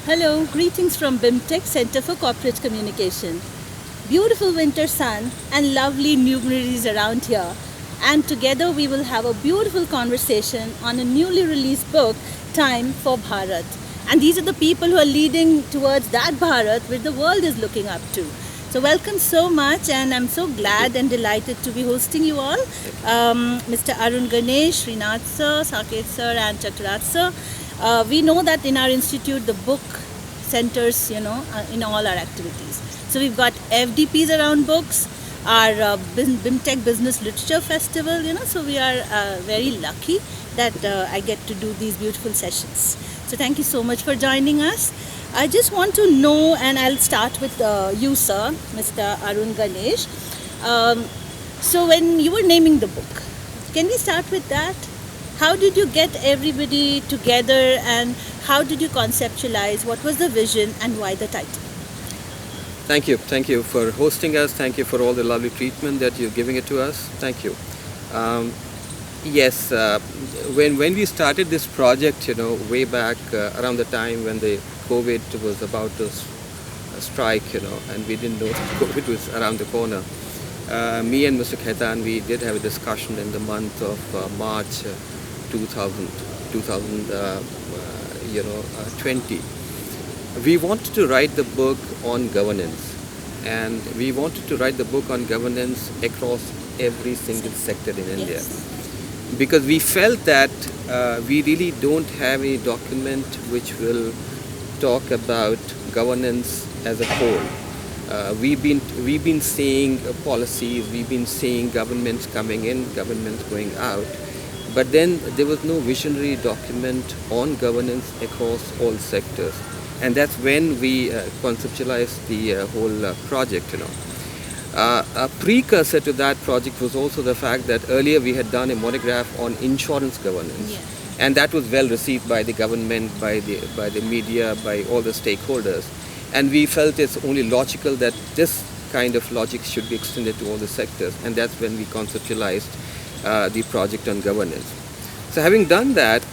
Hello, greetings from BIMTech Center for Corporate Communication. Beautiful winter sun and lovely new breeze around here. And together we will have a beautiful conversation on a newly released book, Time for Bharat. And these are the people who are leading towards that Bharat which the world is looking up to. So welcome so much, and I'm so glad and delighted to be hosting you all. Mr. Arun Ganesh, Srinath sir, Saket sir and Chakrath sir. We know that in our institute the book centers, in all our activities. So we've got FDPs around books, our BIMTech Business Literature Festival, so we are very lucky that I get to do these beautiful sessions. So thank you so much for joining us. I just want to know, and I'll start with you, sir, Mr. Arun Ganesh. So when you were naming the book, can we start with that? How did you get everybody together, and how did you conceptualize? What was the vision and why the title? Thank you. Thank you for hosting us. Thank you for all the lovely treatment that you're giving it to us. Thank you. Yes, when we started this project, way back around the time when the COVID was about to strike, and we didn't know that COVID was around the corner. Me and Mr. Khaitan, we did have a discussion in the month of March 2020. We wanted to write the book on governance, and we wanted to write the book on governance across every single sector in India, because we felt that we really don't have a document which will talk about governance as a whole. We've been seeing policies, we've been seeing governments coming in, governments going out, but then there was no visionary document on governance across all sectors, and that's when we conceptualized the whole project. A precursor to that project was also the fact that earlier we had done a monograph on insurance governance, and that was well received by the government, by the media, by all the stakeholders. And we felt it's only logical that this kind of logic should be extended to all the sectors, and that's when we conceptualized the project on governance. So having done that,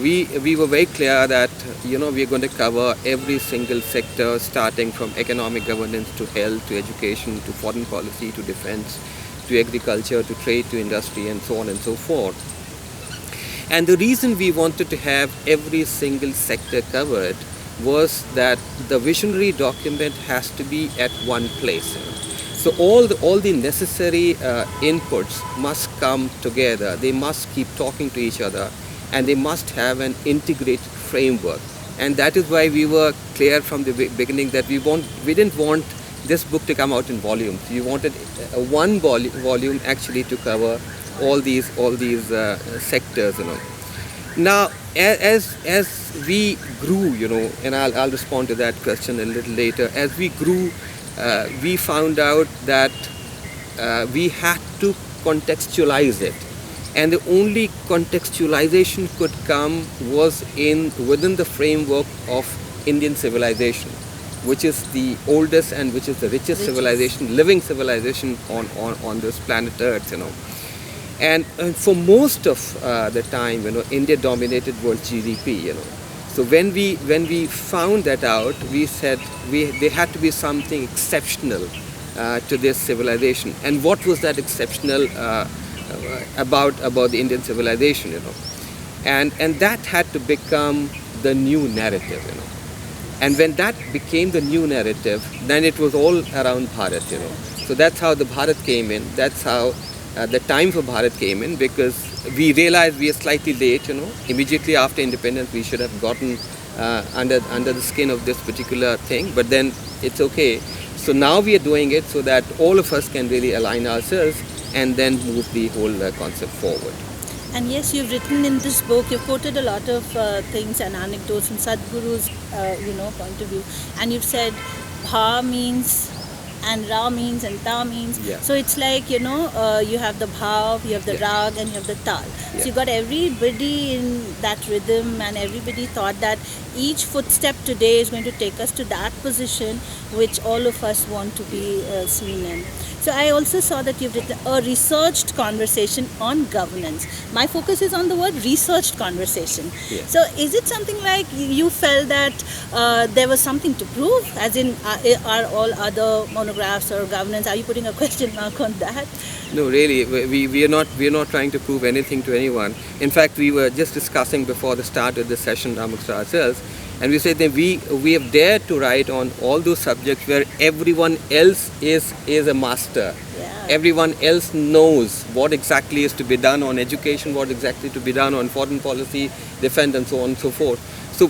we were very clear that we are going to cover every single sector, starting from economic governance to health, to education, to foreign policy, to defense, to agriculture, to trade, to industry, and so on and so forth. And the reason we wanted to have every single sector covered was that the visionary document has to be at one place. So all the necessary inputs must come together. They must keep talking to each other, and they must have an integrated framework. And that is why we were clear from the beginning that we didn't want this book to come out in volumes. We wanted one volume actually to cover all these sectors. Now, as we grew, and I'll respond to that question a little later. As we grew, we found out that we had to contextualize it, and the only contextualization could come was within the framework of Indian civilization, which is the oldest and which is the richest civilization, living civilization on this planet Earth. And for most of the time, India dominated world GDP. So when we found that out, we said there had to be something exceptional to this civilization. And what was that exceptional about the Indian civilization? And that had to become the new narrative. And when that became the new narrative, then it was all around Bharat. So that's how the Bharat came in. That's how the time for Bharat came in, because we realized we are slightly late. Immediately after independence, we should have gotten under the skin of this particular thing, but then it's okay. So now we are doing it so that all of us can really align ourselves and then move the whole concept forward. And yes, you've written in this book, you've quoted a lot of things and anecdotes from Sadhguru's, point of view, and you've said Bha means and Ra means and Ta means. Yeah. So it's like, you have the Bhav, you have the Rag, and you have the Tal. Yeah. So you got everybody in that rhythm, and everybody thought that each footstep today is going to take us to that position which all of us want to be seen in. So I also saw that you've written a researched conversation on governance. My focus is on the word researched conversation. Yeah. So is it something like you felt that there was something to prove, as in are all other monographs or governance, are you putting a question mark on that? No, really, we are not trying to prove anything to anyone. In fact, we were just discussing before the start of the session amongst ourselves, and we said that we have dared to write on all those subjects where everyone else is a master. Yeah. Everyone else knows what exactly is to be done on education, what exactly to be done on foreign policy, defense, and so on and so forth. So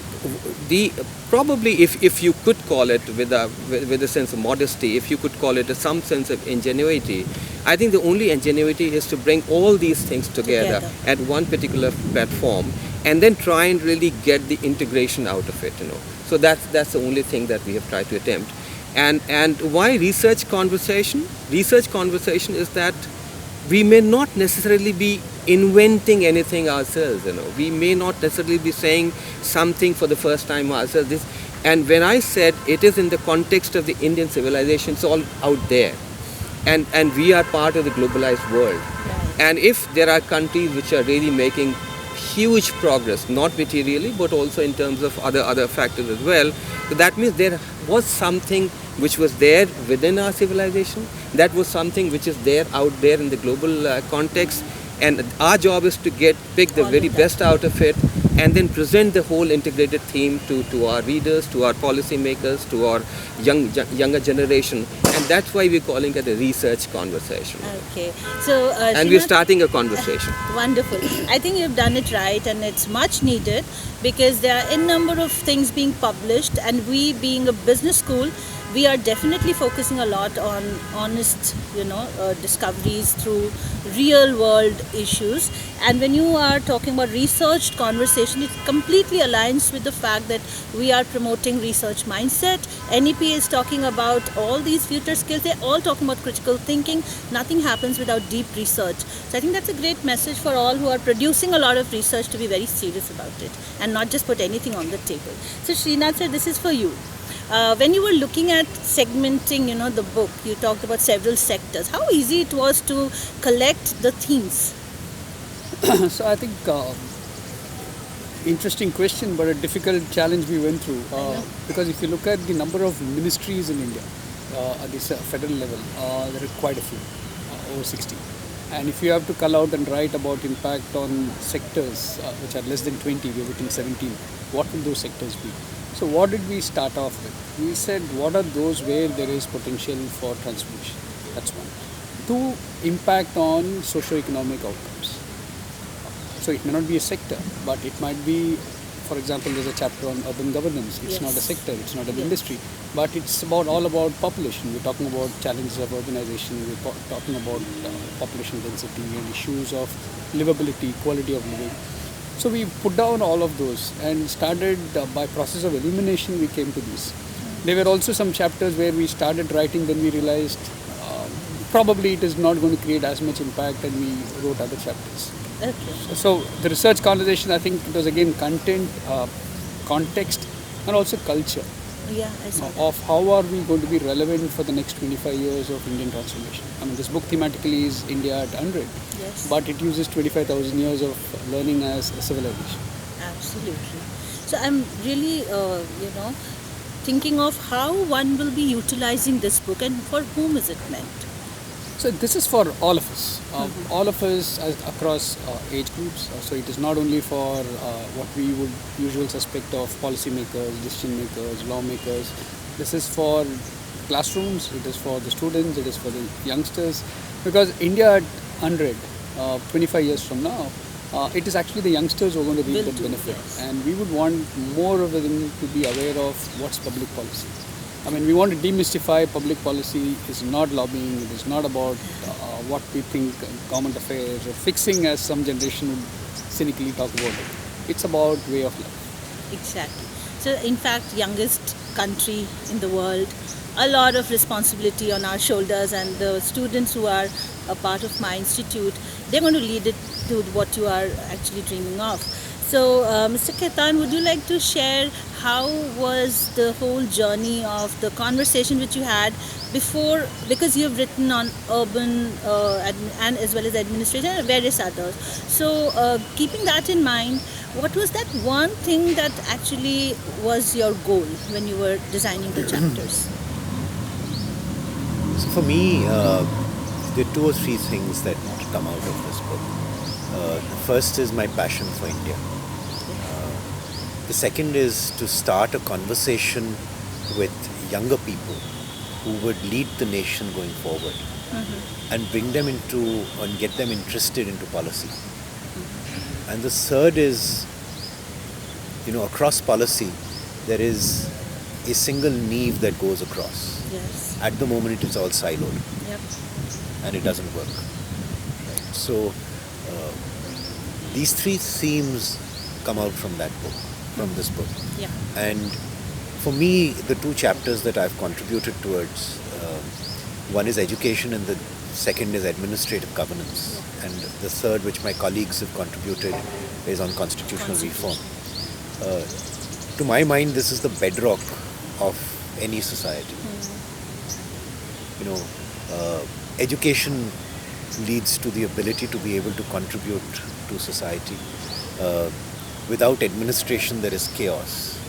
the probably if you could call it with a sense of modesty, if you could call it some sense of ingenuity, I think the only ingenuity is to bring all these things together at one particular platform, and then try and really get the integration out of it. So that's the only thing that we have tried to attempt. And why research conversation? Research conversation is that we may not necessarily be inventing anything ourselves. We may not necessarily be saying something for the first time ourselves. And when I said it is in the context of the Indian civilization, it's all out there, and we are part of the globalized world. And if there are countries which are really making huge progress, not materially but also in terms of other factors as well, so that means there was something which was there within our civilization, that was something which is there out there in the global context, and our job is to pick the very best out of it, and then present the whole integrated theme to our readers, to our policymakers, to our younger generation, and that's why we're calling it a research conversation. Okay, so and we're starting a conversation. Wonderful. I think you've done it right, and it's much needed, because there are a number of things being published, and we, being a business school, we are definitely focusing a lot on honest, discoveries through real world issues. And when you are talking about researched conversation, it completely aligns with the fact that we are promoting research mindset. NEP is talking about all these future skills. They're all talking about critical thinking. Nothing happens without deep research. So I think that's a great message for all who are producing a lot of research to be very serious about it and not just put anything on the table. So Srinath sir, this is for you. When you were looking at segmenting, the book, you talked about several sectors. How easy it was to collect the themes? So I think interesting question, but a difficult challenge we went through. Because if you look at the number of ministries in India at this federal level, there are quite a few, over 60. And if you have to cull out and write about impact on sectors which are less than 20, we're within 17, what will those sectors be? So what did we start off with? We said, what are those where there is potential for transformation? That's one. Two, impact on socio-economic outcomes. So it may not be a sector, but it might be, for example, there's a chapter on urban governance. It's not a sector, it's not an industry, but it's all about population. We're talking about challenges of urbanization, we're talking about population density and issues of livability, quality of living. So we put down all of those and started by process of elimination we came to these. There were also some chapters where we started writing, then we realized probably it is not going to create as much impact, and we wrote other chapters. Okay. So the research conversation, I think it was again content, context, and also culture. Yeah, I saw Of how are we going to be relevant for the next 25 years of Indian transformation. I mean, this book thematically is India at 100, but it uses 25,000 years of learning as a civilization. Absolutely. So I'm really, thinking of how one will be utilizing this book and for whom is it meant. So this is for all of us, all of us across age groups. So it is not only for what we would usually suspect of policymakers, decision makers, lawmakers. This is for classrooms, it is for the students, it is for the youngsters. Because India at 100, 25 years from now, it is actually the youngsters who are going to reap the benefit. And we would want more of them to be aware of what's public policy. I mean, we want to demystify public policy. It's not lobbying, it is not about what we think government affairs or fixing, as some generation would cynically talk about it. It's about way of life. Exactly. So in fact, youngest country in the world, a lot of responsibility on our shoulders, and the students who are a part of my institute, they're going to lead it to what you are actually dreaming of. So, Mr. Ketan, would you like to share how was the whole journey of the conversation which you had before? Because you've written on urban and as well as administration and various others. So, keeping that in mind, what was that one thing that actually was your goal when you were designing the chapters? So for me, there are two or three things that come out of this book. The first is my passion for India. The second is to start a conversation with younger people who would lead the nation going forward and bring them into and get them interested into policy. And the third is, across policy, there is a single neve that goes across. Yes. At the moment, it is all siloed Yep. and it doesn't work. So, these three themes come out from that book, from this book. Yeah. And for me, the two chapters that I've contributed towards, one is education and the second is administrative governance. And the third, which my colleagues have contributed, is on constitutional reform. To my mind, this is the bedrock of any society. Education leads to the ability to be able to contribute to society. Without administration, there is chaos.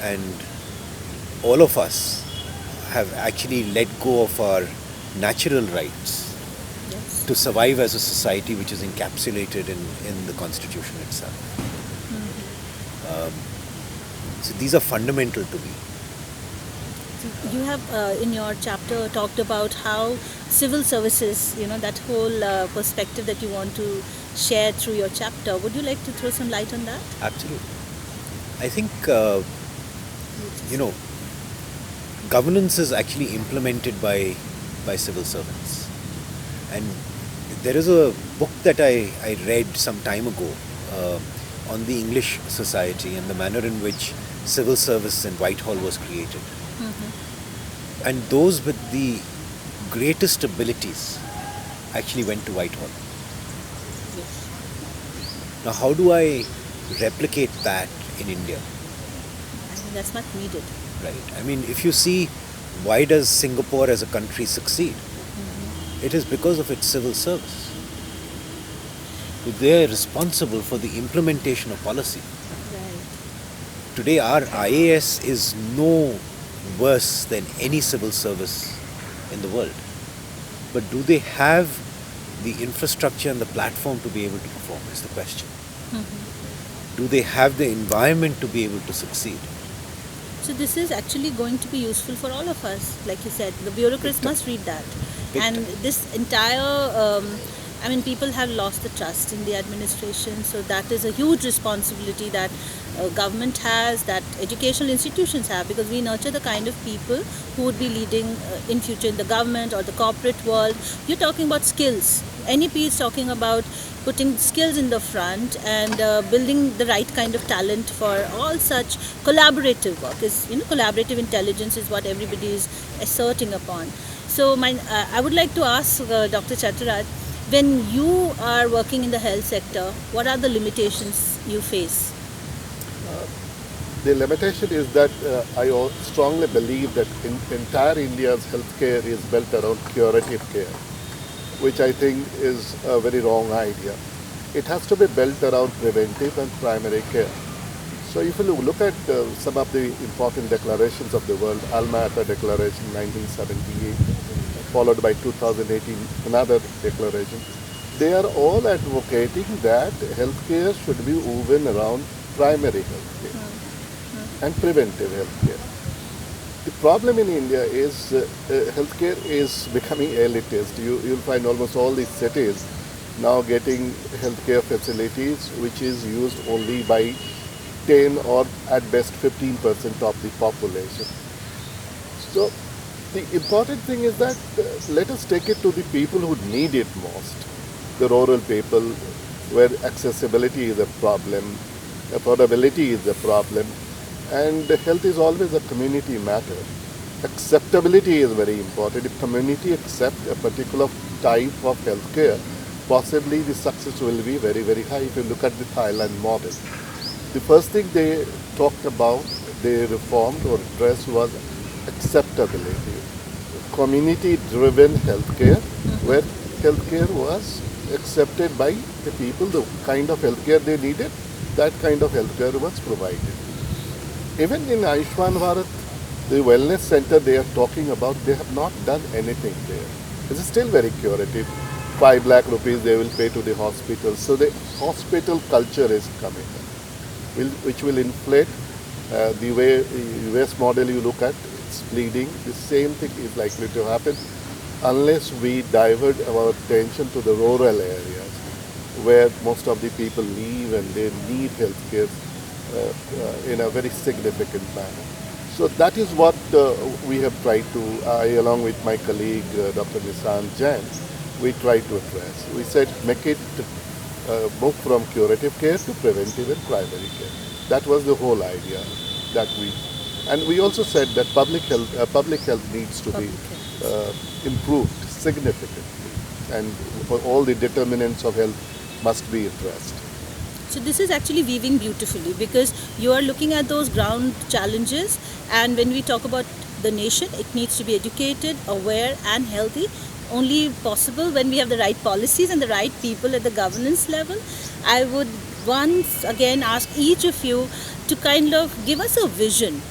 And all of us have actually let go of our natural rights Yes. to survive as a society which is encapsulated in the Constitution itself. So these are fundamental to me. You have in your chapter talked about how civil services, that whole perspective that you want to share through your chapter. Would you like to throw some light on that? Absolutely. I think, governance is actually implemented by civil servants. And there is a book that I read some time ago on the English society and the manner in which civil service in Whitehall was created. And those with the greatest abilities actually went to Whitehall. Yes. Now, how do I replicate that in India? I think that's much needed. Right. I mean, if you see, why does Singapore as a country succeed? It is because of its civil service. They are responsible for the implementation of policy. Right. Today, our IAS is no worse than any civil service in the world. But do they have the infrastructure and the platform to be able to perform is the question. Do they have the environment to be able to succeed? So this is actually going to be useful for all of us. Like you said, the bureaucrats must read that. Big And time. this entire, people have lost the trust in the administration. So that is a huge responsibility that government has, that educational institutions have, because we nurture the kind of people who would be leading in future in the government or the corporate world. You're talking about skills. NEP is talking about putting skills in the front and building the right kind of talent for all such collaborative work. Collaborative intelligence is what everybody is asserting upon. So I would like to ask Dr. Chattaraj, when you are working in the health sector, what are the limitations you face? The limitation is that I strongly believe that entire India's healthcare is built around curative care, which I think is a very wrong idea. It has to be built around preventive and primary care. So if you look at some of the important declarations of the world, Alma Ata Declaration 1978, followed by 2018 another declaration, they are all advocating that healthcare should be woven around primary healthcare and preventive healthcare. The problem in India is healthcare is becoming elitist. You'll find almost all these cities now getting healthcare facilities which is used only by 10 or at best 15% of the population. So the important thing is that let us take it to the people who need it most, the rural people where accessibility is a problem, affordability is a problem, and health is always a community matter. Acceptability is very important. If community accept a particular type of healthcare, possibly the success will be very, very high. If you look at the Thailand model, the first thing they talked about, they reformed or addressed was acceptability. Community-driven healthcare, where healthcare was accepted by the people, the kind of healthcare they needed, that kind of healthcare was provided. Even in Ayushman Bharat, the wellness center they are talking about, they have not done anything there. It is still very curative. 5 lakh rupees they will pay to the hospital. So the hospital culture is coming, which will inflate the way US model you look at, it's bleeding. The same thing is likely to happen unless we divert our attention to the rural areas where most of the people live and they need healthcare in a very significant manner. So that is what we have tried to, I along with my colleague Dr. Nissan Jain, we tried to address. We said make it move from curative care to preventive and primary care. That was the whole idea that and we also said that public health needs to be improved significantly, and all the determinants of health must be addressed. So this is actually weaving beautifully, because you are looking at those ground challenges, and when we talk about the nation, it needs to be educated, aware and healthy. Only possible when we have the right policies and the right people at the governance level. I would once again ask each of you to kind of give us a vision.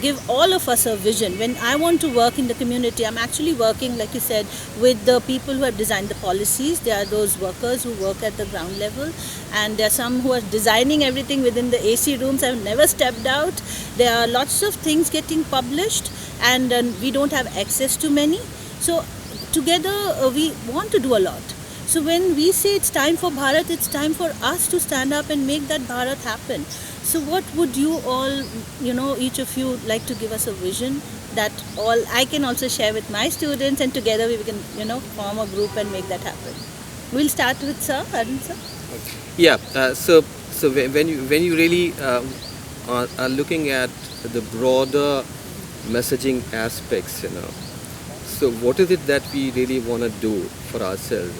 Give all of us a vision. When I want to work in the community, I'm actually working, like you said, with the people who have designed the policies. There are those workers who work at the ground level, and there are some who are designing everything within the AC rooms. I've never stepped out. There are lots of things getting published, and we don't have access to many. So together we want to do a lot. So when we say it's time for Bharat, it's time for us to stand up and make that Bharat happen. So what would you all, each of you like to give us a vision that all I can also share with my students, and together we can, form a group and make that happen. We'll start with Sir, Arun Sir. Yeah. So when you really are looking at the broader messaging aspects, so what is it that we really want to do for ourselves?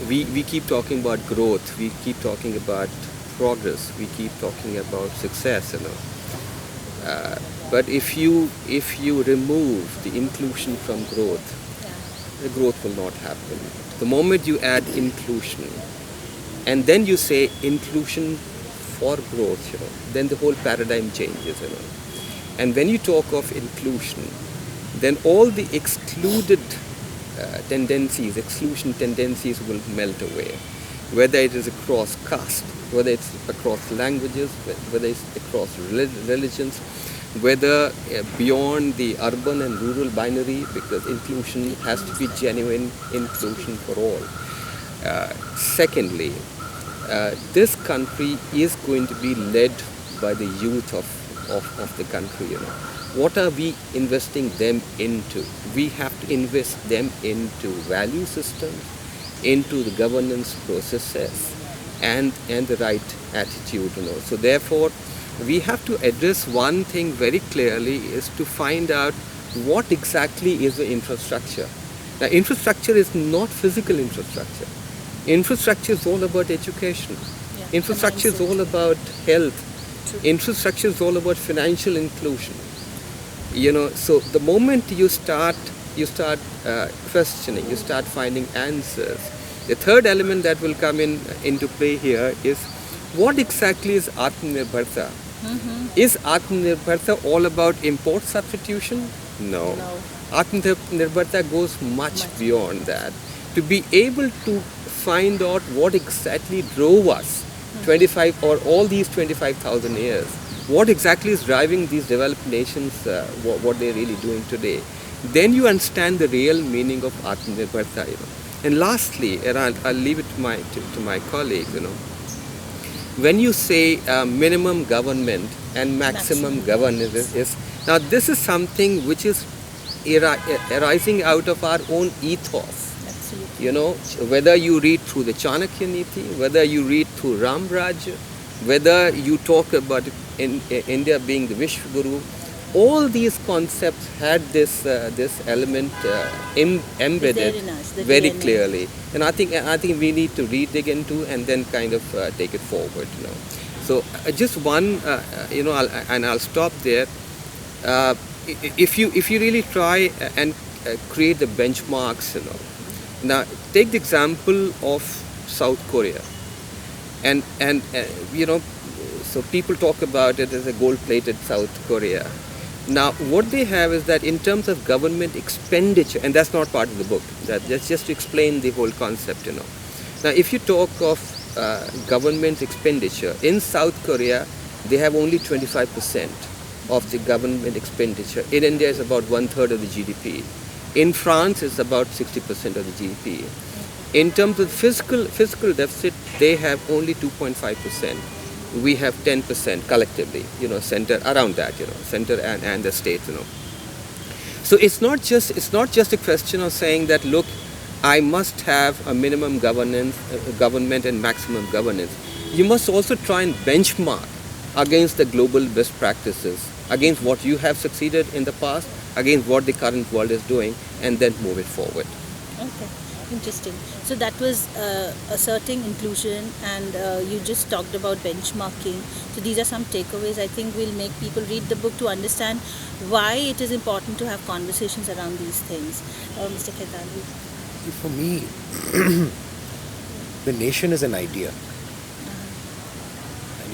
We keep talking about growth. We keep talking about progress. We keep talking about success. But if you remove the inclusion from growth, the growth will not happen. The moment you add inclusion, and then you say inclusion for growth, then the whole paradigm changes. And when you talk of inclusion, then all the excluded exclusion tendencies will melt away. Whether it is across caste, whether it's across languages, whether it's across religions, whether beyond the urban and rural binary, because inclusion has to be genuine inclusion for all. Secondly, this country is going to be led by the youth of the country. What are we investing them into? We have to invest them into value systems, into the governance processes, and the right attitude. So therefore, we have to address one thing very clearly, is to find out what exactly is the infrastructure. Now, infrastructure is not physical infrastructure. Infrastructure is all about education. Infrastructure is all about health. Infrastructure is all about financial inclusion. So the moment you start questioning, you start finding answers. The third element that will come into play here is, what exactly is Atmanirbharta? Is Atmanirbharta all about import substitution? No. Atmanirbharta goes much beyond that. To be able to find out what exactly drove us 25 or all these 25,000 years, what exactly is driving these developed nations, what they're really doing today, then you understand the real meaning of Atmanirbharta. And lastly, and I'll leave it to my colleagues, when you say minimum government and maximum governance, now this is something which is arising out of our own ethos. Absolutely. Whether you read through the Chanakya Niti, whether you read through Ram Raj, whether you talk about India being the Vishwaguru, all these concepts had this element embedded in us, the very DNA. clearly, and I think we need to re-dig into and then kind of take it forward. So just one, I'll stop there. If you really try and create the benchmarks, now take the example of South Korea, and so people talk about it as a gold-plated South Korea. Now, what they have is that in terms of government expenditure, and that's not part of the book, that's just to explain the whole concept, Now, if you talk of government expenditure, in South Korea, they have only 25% of the government expenditure. In India, it's about 1/3 of the GDP. In France, it's about 60% of the GDP. In terms of fiscal deficit, they have only 2.5%. We have 10% collectively, center around that, center and the state, So it's not just a question of saying that, look, I must have a minimum government and maximum governance. You must also try and benchmark against the global best practices, against what you have succeeded in the past, against what the current world is doing, and then move it forward. Okay, interesting. So that was asserting inclusion, and you just talked about benchmarking. So these are some takeaways I think will make people read the book to understand why it is important to have conversations around these things. Mr. Khetani. For me, the nation is an idea. And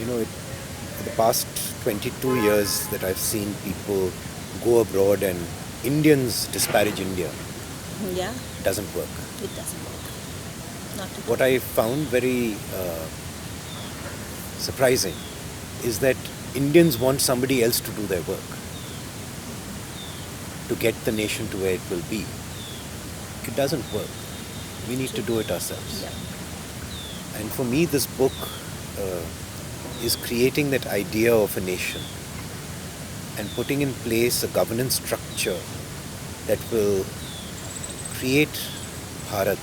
for the past 22 years that I've seen people go abroad and Indians disparage India, Yeah, it doesn't work. it doesn't work. Not at What I found very surprising is that Indians want somebody else to do their work to get the nation to where it will be. It doesn't work. We need to do it ourselves. Yeah. And for me, this book is creating that idea of a nation and putting in place a governance structure that will create Bharat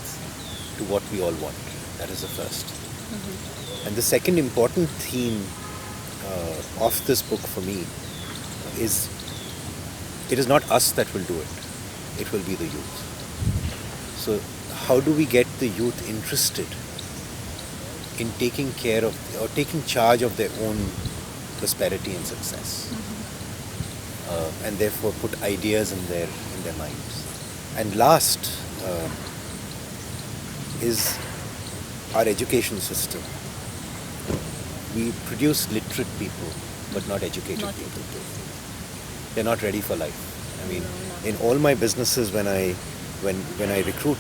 to what we all want. That is the first. Mm-hmm. And the second important theme of this book for me is it is not us that will do it. It will be the youth. So how do we get the youth interested in taking care of or taking charge of their own prosperity and success, and therefore put ideas in their minds. And last is our education system. We produce literate people, but not educated Not people. educated. They're not ready for life. I mean, in all my businesses, when I recruit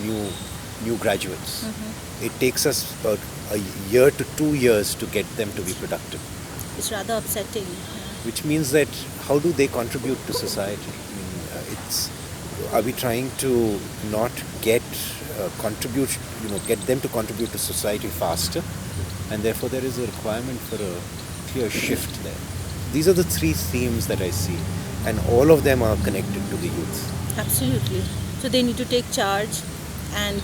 new graduates, it takes us about a year to 2 years to get them to be productive. It's rather upsetting. Which means that how do they contribute to society? I mean, are we trying to not get them to contribute to society faster, and therefore there is a requirement for a clear shift there. These are the three themes that I see, and all of them are connected to the youth. Absolutely. So they need to take charge, and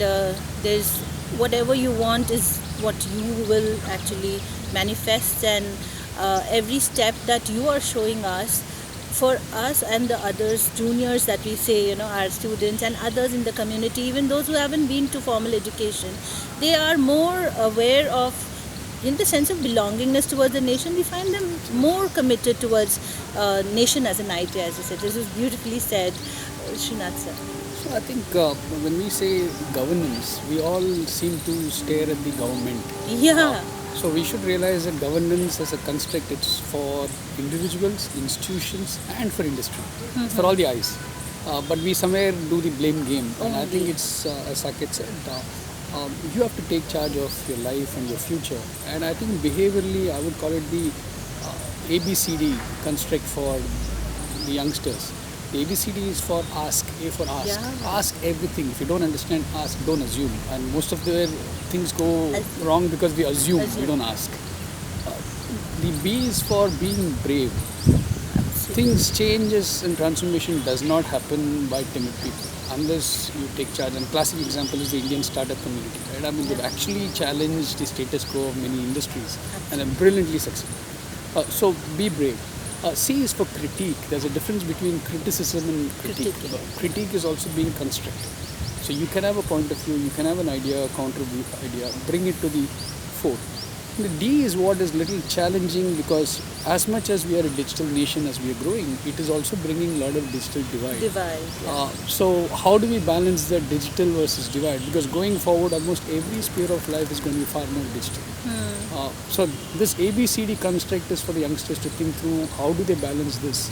there's whatever you want is what you will actually manifest, and every step that you are showing us, for us and the others, juniors that we say, our students and others in the community, even those who haven't been to formal education, they are more aware of, in the sense of belongingness towards the nation. We find them more committed towards nation as an idea, as you said. This was beautifully said, Srinath sir. So I think when we say governance, we all seem to stare at the government. Yeah. So we should realize that governance as a construct, it's for individuals, institutions, and for industry. It's for all the eyes. But we somewhere do the blame game. And I think it's, as Saket said, you have to take charge of your life and your future. And I think behaviorally, I would call it the ABCD construct for the youngsters. The ABCD is for ask, A for ask. Yeah. Ask everything. If you don't understand, ask, don't assume. And most of the things go wrong because we assume, we don't ask. The B is for being brave. Things, changes and transformation does not happen by timid people unless you take charge. And classic example is the Indian startup community. Right? I mean, they've actually challenged the status quo of many industries and have brilliantly succeeded. So be brave. C is for critique. There's a difference between criticism and critique. Critique, yeah. Critique is also being constructive. So you can have a point of view, you can have an idea, a counter idea, bring it to the fore. The D is what is little challenging because as much as we are a digital nation as we are growing, it is also bringing a lot of digital divide. Yeah. So how do we balance the digital versus divide? Because going forward, almost every sphere of life is going to be far more digital. So this ABCD construct is for the youngsters to think through how do they balance this.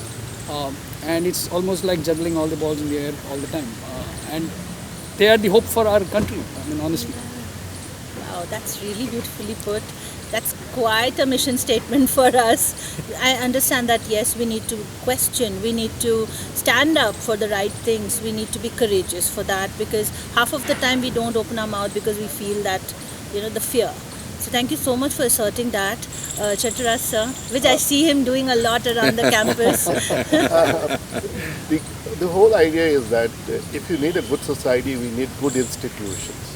And it's almost like juggling all the balls in the air all the time. And they are the hope for our country, I mean, honestly. Wow, that's really beautifully put. That's quite a mission statement for us. I understand that yes, we need to question, we need to stand up for the right things, we need to be courageous for that because half of the time we don't open our mouth because we feel that, the fear. So thank you so much for asserting that, Chattaraj sir, which I see him doing a lot around the campus. The whole idea is that if you need a good society, we need good institutions.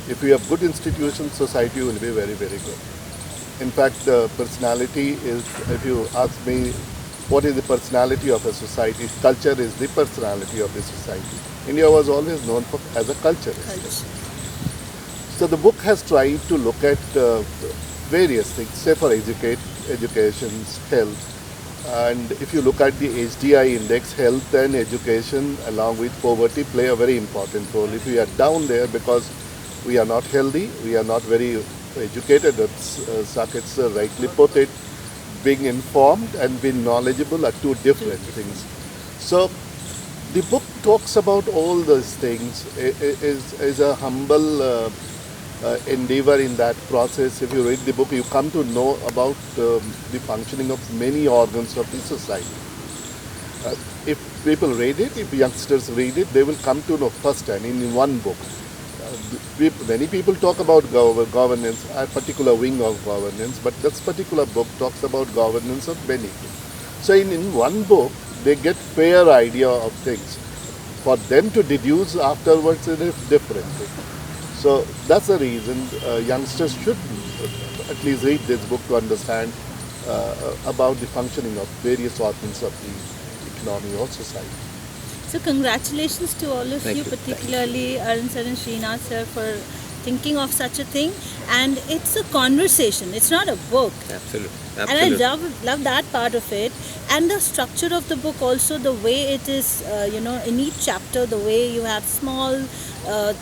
If we have good institutions, society will be very, very good. In fact, the personality is, if you ask me, what is the personality of a society? Culture is the personality of the society. India was always known as a culture. So the book has tried to look at various things, say for education, health. And if you look at the HDI index, health and education along with poverty play a very important role. If we are down there because we are not healthy, we are not very educated, as Saket rightly put it, being informed and being knowledgeable are two different things. So the book talks about all those things, is a humble endeavor in that process. If you read the book, you come to know about the functioning of many organs of the society. If people read it, if youngsters read it, they will come to know firsthand in one book. Many people talk about governance, a particular wing of governance, but this particular book talks about governance of many. So in one book, they get fair idea of things. For them to deduce afterwards is different. So that's the reason youngsters should at least read this book to understand about the functioning of various organs of the economy or society. So congratulations to all of Thank you, you. particularly Arun sir and Srinath sir, for thinking of such a thing. And it's a conversation, it's not a book. Absolutely. And I love that part of it. And the structure of the book also, the way it is, in each chapter, the way you have small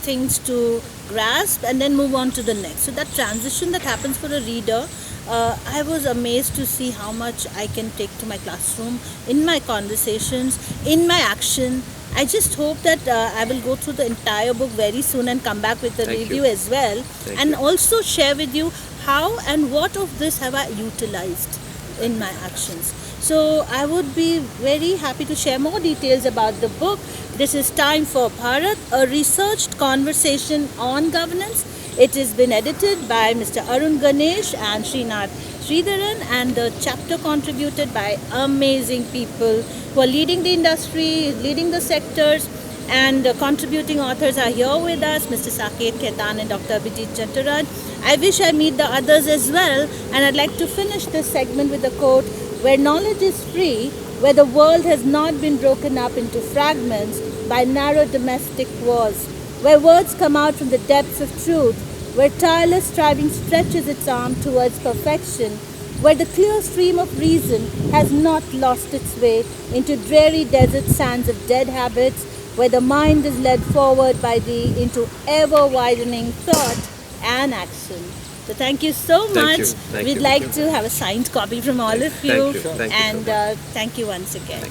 things to grasp and then move on to the next. So that transition that happens for a reader, I was amazed to see how much I can take to my classroom, in my conversations, in my action. I just hope that I will go through the entire book very soon and come back with a Thank review you. as well. Thank And you. also share with you how and what of this have I utilized in my actions. So I would be very happy to share more details about the book. This is Time for Bharat, a researched conversation on governance. It has been edited by Mr. Arun Ganesh and Srinath Sridharan, and the chapter contributed by amazing people who are leading the industry, leading the sectors, and contributing authors are here with us, Mr. Saket Khetan and Dr. Abhijit Chattaraj. I wish I meet the others as well, and I'd like to finish this segment with a quote: where knowledge is free, where the world has not been broken up into fragments by narrow domestic wars, where words come out from the depths of truth, where tireless striving stretches its arm towards perfection, where the clear stream of reason has not lost its way into dreary desert sands of dead habits, where the mind is led forward by thee into ever-widening thought and action. So thank you so Thank much. you. Thank We'd you. like to have a signed copy from all of you. Thank you. Thank you so And much. thank you once again.